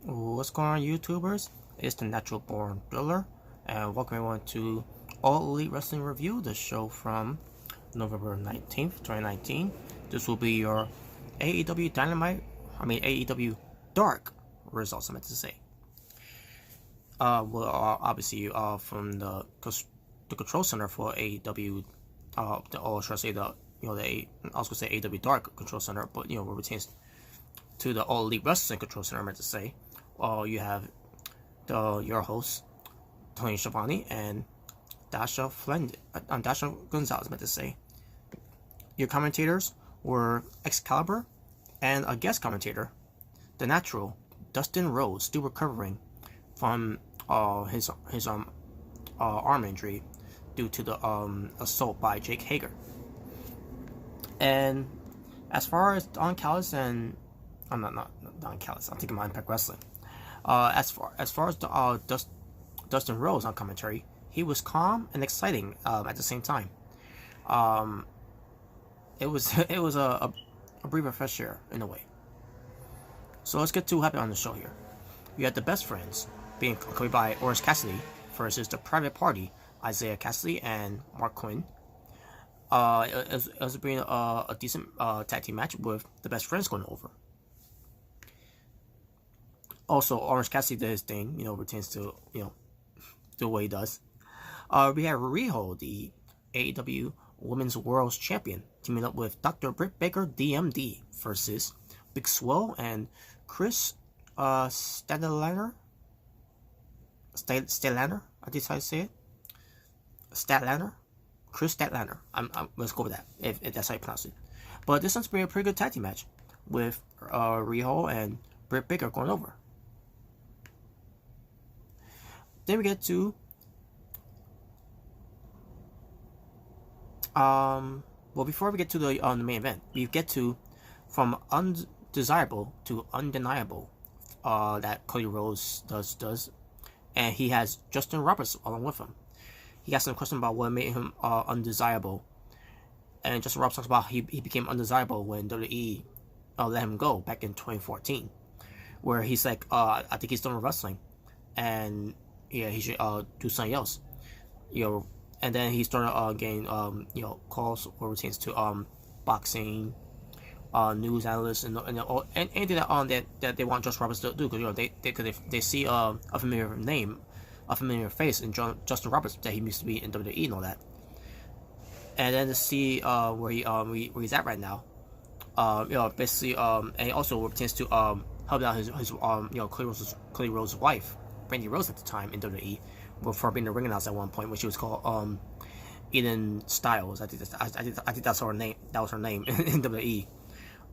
What's going on, YouTubers? It's the Natural Born Driller, and welcome everyone to All Elite Wrestling Review, the show from November 19th, 2019. This will be your AEW Dark results, I meant to say. Obviously, from the control center for AEW, or should I say I was gonna say AEW Dark Control Center, but where it pertains to the All Elite Wrestling Control Center, I meant to say. You have your hosts, Tony Schiavone and Dasha Gonzalez, I meant to say. Your commentators were Excalibur and a guest commentator, the Natural, Dustin Rhodes, still recovering from his arm injury due to the assault by Jake Hager. And as far as Don Callis and I'm not Don Callis, I'm thinking about Impact Wrestling. As far as Dustin Rhodes on commentary, he was calm and exciting at the same time. It was a breath of fresh air in a way. So let's get to what happened on the show here. You had the Best Friends being accompanied by Orange Cassidy versus the Private Party, Isaiah Cassidy and Mark Quinn. It was being a decent tag team match with the Best Friends going over. Also, Orange Cassidy did his thing, pertains to, the way he does. We have Riho, the AEW Women's World Champion, teaming up with Dr. Britt Baker, DMD, versus Big Swole and Chris Statlander? Statlander? I think how you say it. Statlander? Chris Statlander. Let's go with that, if that's how you pronounce it. But this one's been a pretty good tag team match with Riho and Britt Baker going over. Then we get to before we get to the main event, we get to from undesirable to undeniable that Cody Rhodes does, and he has Justin Roberts along with him. He got some question about what made him undesirable, and Justin Roberts talks about he became undesirable when WWE let him go back in 2014, where he's like, I think he's done with wrestling, and he should do something else, and then he started getting calls or routines to boxing news analysts and anything that they want Justin Roberts to do, because they see a familiar name, a familiar face in Justin Roberts that he used to be in WWE and all that, and then to see where he's at right now, basically, and he also pertains to help out his Cody Rhodes' wife, Brandy Rose, at the time in WWE, before being a ring announcer at one point, which she was called Eden Styles. I think that's her name. That was her name in WWE.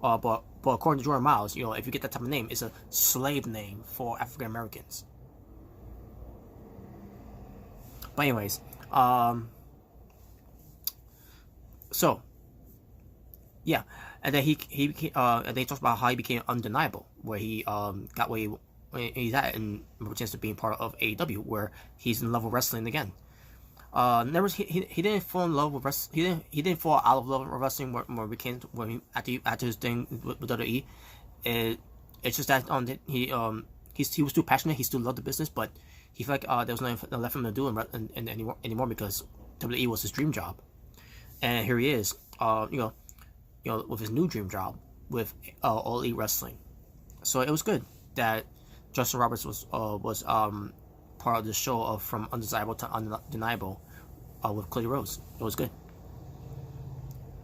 But according to Jordan Miles, if you get that type of name, it's a slave name for African Americans. But anyways, so yeah, and then he talks about how he became undeniable, where he got where he's at and pertains to being part of AEW, where he's in love with wrestling again. He didn't fall in love with wrestling. He didn't fall out of love with wrestling after his thing with WWE. It's just that he was too passionate. He still loved the business, but he felt like there was nothing left for him to do anymore because WWE was his dream job, and here he is, with his new dream job with All Elite Wrestling. So it was good that Justin Roberts was part of the show from undesirable to undeniable with Cody Rhodes. It was good,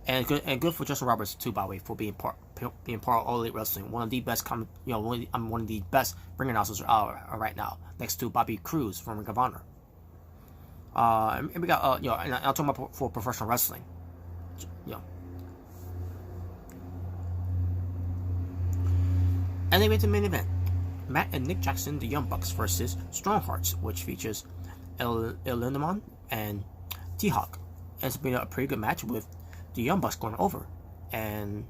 and good for Justin Roberts too, by the way, for being part of All Elite Wrestling. One of the best one of the best ring announcers right now, next to Bobby Cruz from Ring of Honor. And we got and I'm talking about for professional wrestling. And they went to the main event. Matt and Nick Jackson, the Young Bucks, versus Strong Hearts, which features El Lindemann and T-Hawk. And it's been a pretty good match with the Young Bucks going over. And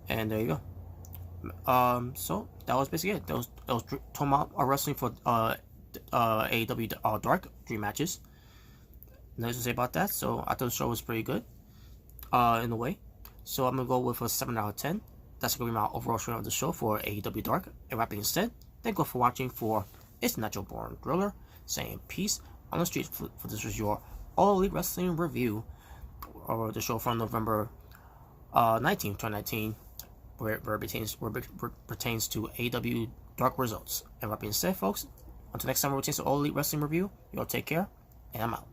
there you go. So that was basically it. That was talking about wrestling for AEW Dark, 3 matches. Nothing to say about that. So I thought the show was pretty good in a way. So I'm going to go with a 7 out of 10. that's going to be my overall showing of the show for AEW Dark. And that being said, thank you for watching for It's Natural Born Thriller, saying peace on the street for this was your All Elite Wrestling review, or the show from November 19th, 2019, where it pertains to AEW Dark results. And that being said, folks, until next time we return to All Elite Wrestling review, y'all take care, and I'm out.